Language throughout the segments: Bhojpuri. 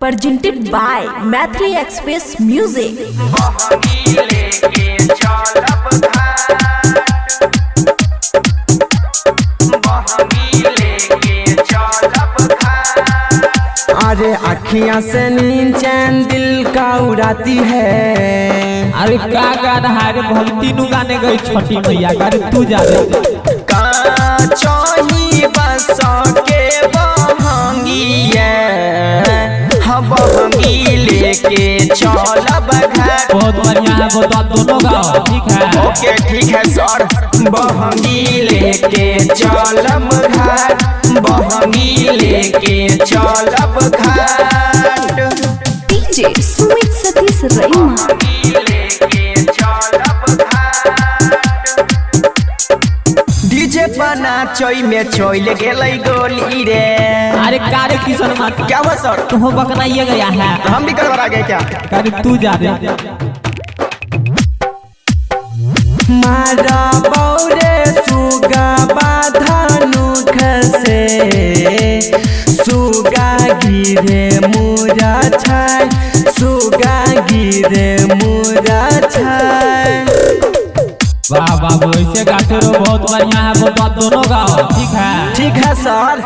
presented by Mathli Express Music. अरे अखियां से नींद चैन दिल का उड़ाती है। अरे का गाना है रे भक्ति नु गाने गई छोटी मैया कर तू जा रे चाहिए बस के बहंगिया हम बहंगी लेके चलब घर। बहुत बढ़िया है वो तो दोनों गाओ ठीक है। ओके ठीक है सर। बहंगी लेके चलब घर बहंगी लेके चलब घाट। DJ Sumit Satish Raima. DJ बना चोई में चोइले गेलै गोली रे। अरे कारे किशन मत क्या हुआ सर? तू हो बकनाइए गया है हम भी करवा गए क्या? कर तू जा रे मारा बौरे सुगा बाधनुख से सुगा गिरे मुरा छाय सुगा गिरे मुरा छाय। वाह वाह वो ऐसे गाते रहो बहुत बढ़िया है वो तो दोनों गाओ ठीक है। ठीक है सर।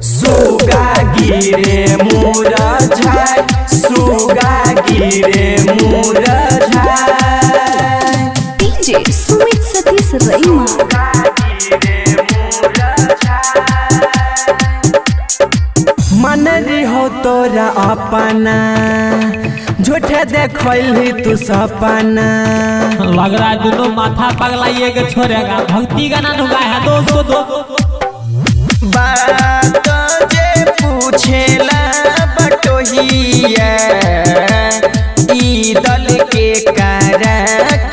सुगा गिरे मुरा छाय सुगा गिरे मुरा छाय। DJ Sumit Satish Raima. मन हो तोरा अपना झूठे देखली तू सपना। लग रहा है दोनों माथा पगलाइए के छोड़ेगा भक्ति गाना नु गाया है दोस्त बात जे पूछेला बटोहिया ई दल के करा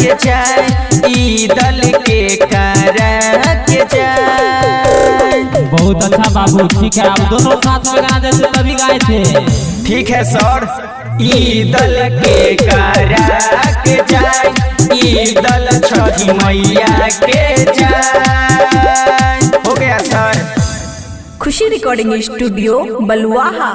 के जाए ई दल के करा के जाए। बहुत अच्छा बाबू ठीक है। आप दोनों साथ में गाना देते तभी गाए थे। ठीक है सर। ई दल के करा के जाए ई दल छठी मैया के जाए। हो गया सर। खुशी रिकॉर्डिंग स्टूडियो बलुआहा।